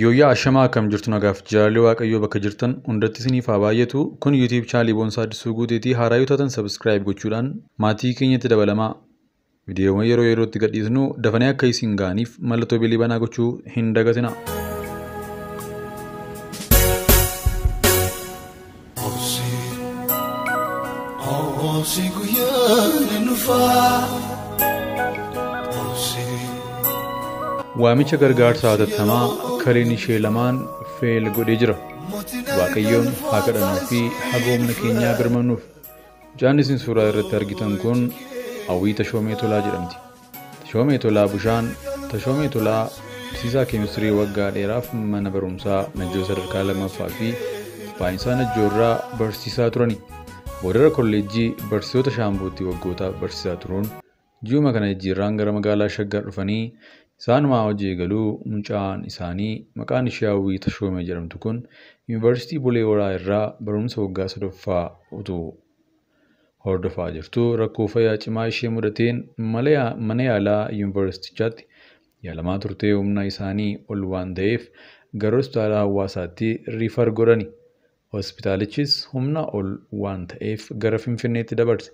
Yooyyaa ashamaa akkam jirtu nagaaf jaalalli waaqayyoo bakka jirtan hundatti isiniif haa baay'atu. Kun YouTube channel Boonsaa Addisuu Guuteetii haaraa yoo taatan subscribe gochuudhaan maatii keenyatti dabalamaa. Viidiyoowwan yeroo yerootti gadhiisnu dafanii akka isin ga'aniif mallattoo bilii banaa gochuu hin dagatinaa. Waamicha gargaarsa hatattamaa kariin ishee lamaan feel godhee jira. Waaqayyoon haa kadhannuu fi hagoomna keenyaa birmannuuf. Mucaan isin suuraa irratti argitan kun Hawwii Tashoomee Tolaa jedhamti. Tashoomee Tolaa Bushaan Tashoomee Tolaa barsiisaa keemistirii waggaa dheeraaf mana barumsaa Najjoo sadarkaa lammaffaa fi Baay'insaa Najjoorraa barsiisaa turani. Boodara kolleejjii barsiisota Shaambootti waggoota barsiisaa turuun ji'uma kana jijjiirraan gara magaalaa Shaggar dhufanii isaanuma hojii eegaluu mucaan isaanii maqaan ishee Hawwii Tashoomee jedhamtu kun Yuunivarsiitii Bulee Horaa irraa barumsa waggaa sadaffaa utuu hordofaa jirtu rakkoo fayyaa cimaa ishee mudateen mana yaalaa yuunivarsiitichaatti yaalamaa turtee humna isaanii ol waan ta'eef gara hospitaala hawaasaatti riifar godhani. Hospitaalichis humna ol waan ta'eef gara Finfinneetti dabarse.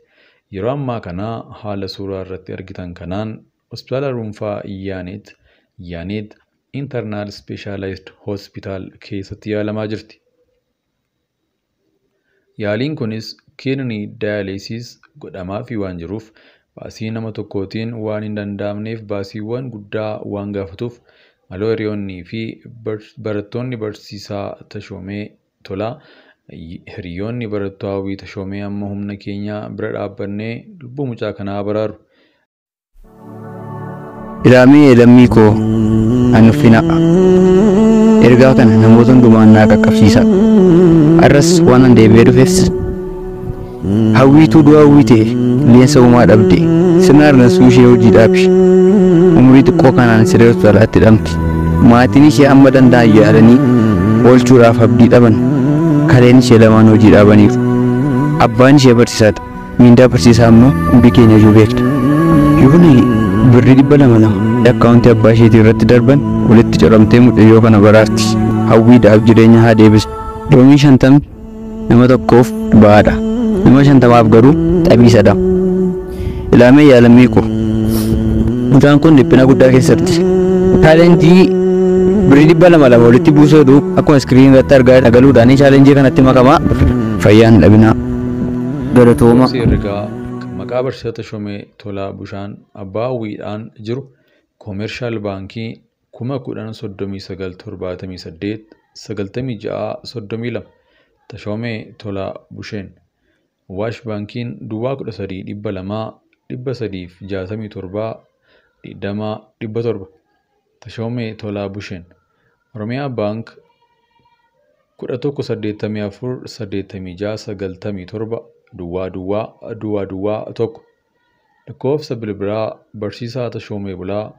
Yeroo ammaa kana haala suuraa irratti argitan kanaan hospitaala dhuunfaa Yaaneet Internal Specialized Hospital keessatti yaalamaa jirti. Yaaliin kunis kidney dialysis godhamaa fi waan jiruuf baasii nama tokkootiin waan hin danda'amneef baasiiwwan guddaa waan gaafatuuf maloo hiriyoonnii fi barattoonni barsiisaa Tashoomee Tolaa hiriyoonni barattuu Hawwii Tashoomee amma humna keenya bira dhaabbannee lubbuu mucaa kanaa baraaru. Ilaamee lammii koo anuffina ergaa kana namoota hundumaan naa qaqqabsiisa. Arras waan an deebi'ee dhufeef hawwiituu du'a hawwii ta'e leensa uumaa dhabde sirna argansuu ishee hojii dhaabshi umurii xiqqoo kanaan siree hospitaalaatti hidhamti. Maatiin ishee amma danda'an yaadanii oolchuudhaaf abdii dhaban kaleen ishee lamaan hojii dhaabaniiru. Abbaan ishee barsiisaadha. Miindaa barsiisaa ammoo hundi keenya iyyuu beekta. Yuuni birrii 200 akkaawuntii abbaa isheetii irratti darban walitti coramtee mucayyoo kana baraarti. Hawwiidhaaf jireenya haa deebisu. Loomii 50 nama tokkoof baadha. Nama 50 garuu xabiisadha. Ilaamee yaalamii koo mucaan kun dhiphina guddaa keessatti chaalenjii birrii 200 walitti buusuudhu akkuma iskiriin irratti argaa dhagaluudhaan chaalenjii kanatti makamaa fayyaan dhabinaa. Galatooma. Maqaa barsiisaa Tashoomee Tolaa Bushaan abbaa hawwiidhaan jiru Koomershaal Baankii 103978 9632 Tashoomee Tolaa Busheen Awaash Baankiin Duwwaa 13 200 367 20 Tashoomee Tolaa Busheen Oromiyaa Baank 1184 8697 Duwwaa tokko lakkoofsa bilbilaa barsiisaa Tashoomee Bulaa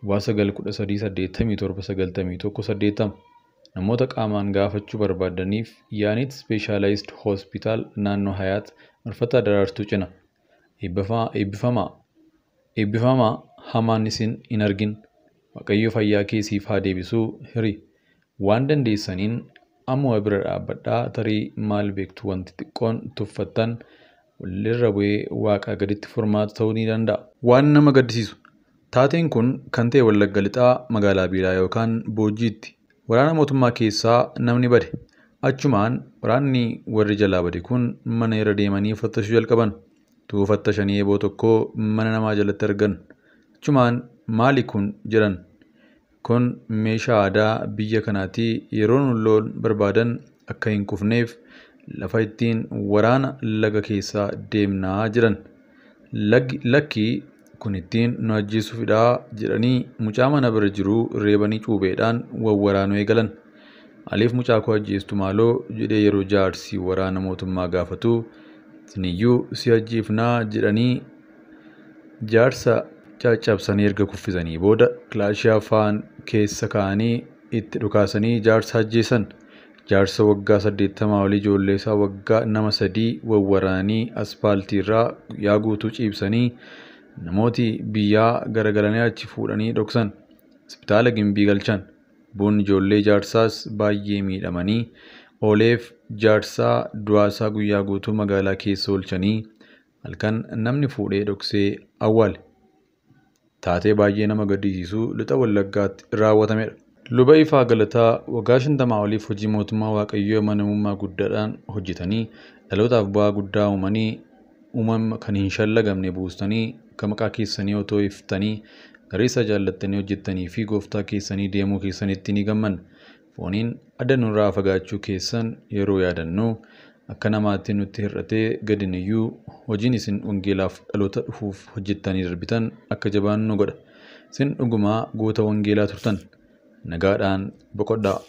913879180 namoota qaamaan gaafachuu barbaadaniif Yaaneet Specialized Hospital naannoo Hayaat marfata daraartuu cina. Eebbifamaa hamaan isin hin argin. Waaqayyo fayyaa keessiif haa deebisuu hirii waan dandeessaniin ammuma bira dhaabbadhaa tarii maal beektu wanti xiqqoon tuffattan walirra bu'ee waaqaa gaditti furmaata ta'uu ni danda'a. Waan nama gaddisiisu taateen kun kan ta'e Wallagga Lixaa magaalaa Biilaa yookaan Boojjiitti waraana mootummaa keessaa namni bade. Achumaan waraanni warri jalaa bade kun mana irra deemanii fattashuu jalqaban. Tuu fattashanii eeboo tokko mana namaa jalatti argan. Achumaan maali kun jedhan. Kun meeshaa aadaa biyya kanaatti yeroo loon barbaadan akka hin kufneef lafa ittiin waraana laga keessaa deemnaa jiran. Lakki kun ittiin nu ajjeesuufidha jedhanii mucaa mana bira jiru reebanii cuubeedhaan wawwaraanuu eegalan. Aliif mucaa koo ajjeestu maaloo jedhee yeroo jaarsi waraana mootummaa gaafatu siniyyuu si ajjeefnaa jedhanii jaarsa caccabsanii erga kuffisanii booda kilaashii afaan keessa kaa'anii itti dhukaasanii jaarsa ajjeesan. Jaarsa waggaa 80 olii ijoollee isaa waggaa nama 3 wawwaraanii aspaaltii irraa guyyaa guutuu ciibsanii namooti biyyaa garagalanii achi fuudhanii dhoksan. Hospitaala Gimbii galchan. Lubbuun ijoollee jaarsaas baay'ee miidhamanii ooleef jaarsaa du'aasaa guyyaa guutuu magaalaa keessa oolchanii halkan namni fuudhee dhoksee awwaale. Taatee baay'ee nama gaddisiisu lixa Wallaggaatti raawwatamedha. Luba Ifaa Galataa waggaa 50 oliif hojii mootummaa Waaqayyoo amanamummaa guddaadhaan hojjetanii dhalootaaf bu'aa guddaa uumama kan hin shallagamne buustanii akka maqaa keessanii otoo iftanii gareessa jaallattanii hojjettanii fi gooftaa keessanii deemuu keessanitti ni gammanna. Fooniin adda nurraa fagaachuu keessan yeroo yaadannu akka namaatti nutti hir'atee gadiniyyuu hojiin isin wangeelaaf dhaloota dhufuuf hojjettanii darbitan akka jabaannu godha. Isin dhugumaa goota wangeelaa turtan. Nagaadhaan boqodhaa.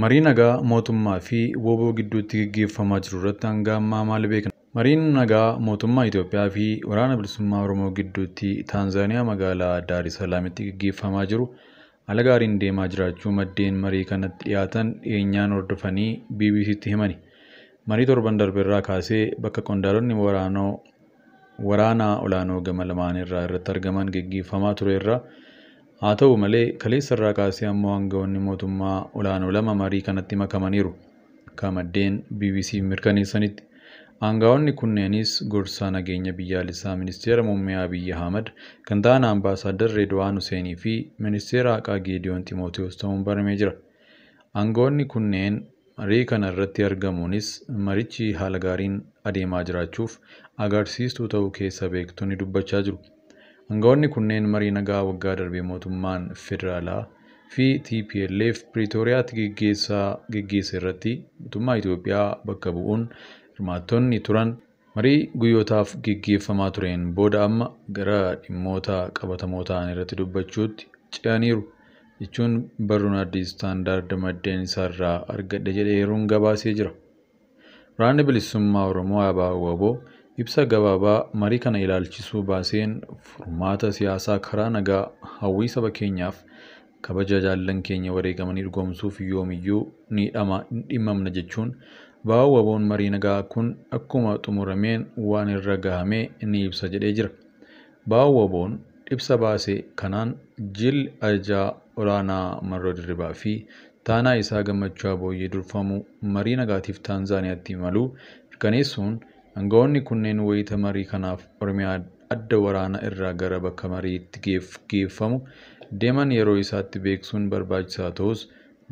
Marii nagaa mootummaa fi WBO gidduutti gaggeeffamaa jiru irratti hanga ammaa maal beekna? Mariin nagaa mootummaa Itoophiyaa fi waraana bilisummaa Oromoo gidduutti Taanzaaniyaa magaalaa Daar es Salaamitti gaggeeffamaa jiru haala gaariin deemaa jiraachuu maddeen marii kanatti dhiyaatan dhiyeenyaan hordofanii BBC'tti himani. Marii torban darbe irraa kaasee bakka qondaalonni waraanaa olaanoo gama lamaan irratti argaman gaggeeffamaa ture irraa haa ta'u malee kaleessa irraa kaasee ammoo aangawoonni mootummaa olaanoo lama marii kanatti makamaniiru. Akka maddeen BBC mirkaneessanitti aangawoonni kunneenis gorsaa nageenya biyyaalessaa ministeera muummee Abiyyi Ahmad kan ta'an ambaasaaddar Reedwaan Huseenii fi ministeera haqaa Geediyoon Ximootewoos ta'uun baramee jira. Aangawoonni kunneen marii kana irratti argamuunis marichi haala gaariin adeemaa jiraachuuf agarsiistuu ta'uu keessa beektonni dubbachaa jiru. Aangawoonni kunneen marii nagaa waggaa darbee mootummaan federaalaa fi TPLF Pretooriyaatti gaggeesse irratti mootummaa Itoophiyaa bakka bu'uun hirmaattonni turan marii guyyootaaf gaggeeffamaa tureen booda amma gara dhimmoota qabatamoo ta'an irratti dubbachuutti ce'aniiru jechuun barruun Addis Standard maddeen isaarraa argadhe jedheeruun gabaasee jira. Waraanni bilisummaa Oromoo WBO ibsa gabaabaa marii kana ilaalchisuu baaseen furmaata siyaasaa karaa nagaa hawwii saba keenyaaf kabaja jaallan keenya wareegamanii dhugoomsuuf yoomiyyuu ni dhimmamna jechuun WBO'n marii nagaa kun akkuma xumurameen waan irra gahamee ni ibsa jedhee jira. WBO'n ibsa baase kanaan jilli ajajaa olaanaa Marroo Dirribaa fi taanaa isaa Gammachuu Abooyyee durfamu marii nagaatiif Taanzaaniyaatti imaluu mirkaneessuun aangawoonni kunneen wayita marii kanaaf Oromiyaa adda waraana irraa gara bakka mariitti geeffamu deeman yeroo isaatti beeksuun barbaachisaa ta'us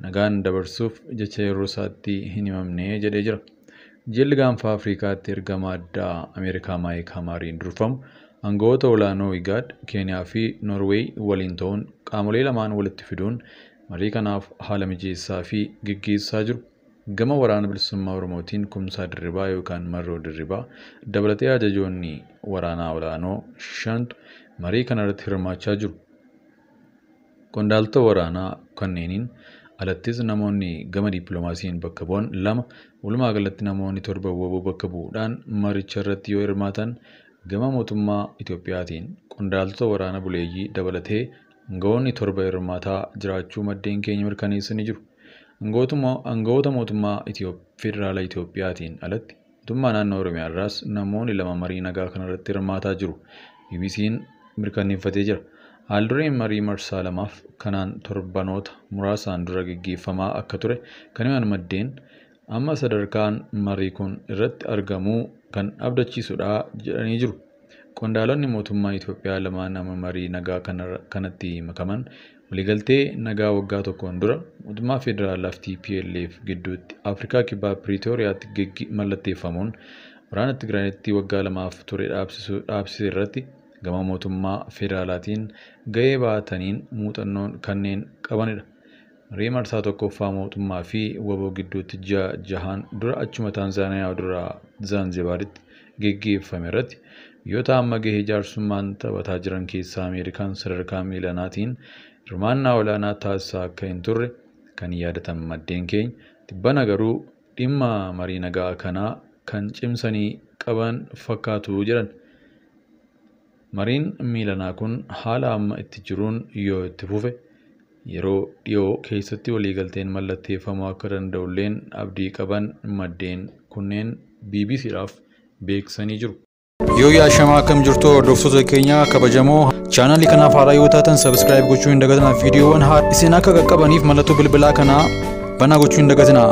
nagaan dabarsuuf jecha yeroo isaatti hin himamne jedhee jira. Jilli gaanfa Afrikaatti ergama addaa Ameerikaa Maayik Hamaariin durfamu aangawoota olaanoo IGAD, Keeniyaa fi Noorweey waliin ta'uun qaamolee lamaan walitti fiduun marii kanaaf haala mijeessaa fi gaggeessaa jiru. Gama waraana bilisummaa Oromootiin Kumsaa Dirribaa yookaan Marroo Dirribaa dabalatee ajajoonni waraanaa olaanoo 5tu marii kana irratti hirmaachaa jiru. Qondaaltota waraanaa kanneeniin alattis namoonni gama dippiloomaasiin bakka bu'an 2 walumaa galatti namoonni 7 WBO bakka bu'uudhaan maricha irratti yoo hirmaatan gama mootummaa Itoophiyaatiin qondaaltota waraana buleeyyii dabalatee aangawoonni 7 hirmaataa jiraachuu maddeen keenya mirkaneessanii jiru. Aangawoota mootummaa Federaala Itoophiyaatiin alatti mootummaa naannoo Oromiyaa irraas namoonni 2 marii nagaa kana irratti hirmaataa jiru. BBC'n mirkaneeffatee jira. Haaldureen marii marsaa lamaaf kanaan torbanoota muraasaan dura gaggeeffamaa akka ture kan himan maddeen amma sadarkaan marii kun irratti argamuu kan abdachiisudha jedhanii jiru. Qondaalonni mootummaa Itoophiyaa lamaan nama marii nagaa kanatti makaman waliigaltee nagaa waggaa tokkoon dura mootummaa federaalaa fi TPLF gidduutti Afrikaa kibbaa Pretooriyaatti mallatteeffamuun waraana Tigraayitti waggaa 2 ture dhaabsisee irratti gama mootummaa federaalaatiin gahee baataniin muuxannoon kanneen qabanidha. Marii marsaa tokkoffaa mootummaa fi WBO gidduutti jahaan dura achuma Taanzaaniyaa dura Zaanzibaaritti gaggeeffame irratti biyyoota amma gahee jaarsummaan taphataa jiran keessaa Ameerikaan sadarkaa miilanaatiin hirmaannaa olaanaa taasisaa akka hin turre kan yaadatan maddeen keenya tibbana garuu dhimma marii nagaa kanaa kan cimsanii qaban fakkaatu jedhan. Mariin miilanaa kun haala amma itti jiruun yoo itti fufe yeroo dhiyoo keessatti waliigalteen mallatteeffamuu akka danda'ulleen abdii qaban maddeen kunneen BBC'dhaaf beeksisanii jiru. Yoo yaa shamaa akkam jirtu hordoftoota keenya kabajamoo chaanalii kanaaf haaraa yoo taatan subscribe gochuu hin dagatinaa. Viidiyoowwan isin akka qaqqabaniif mallattoo bilbilaa kanaa banaa gochuu hin dagatinaa.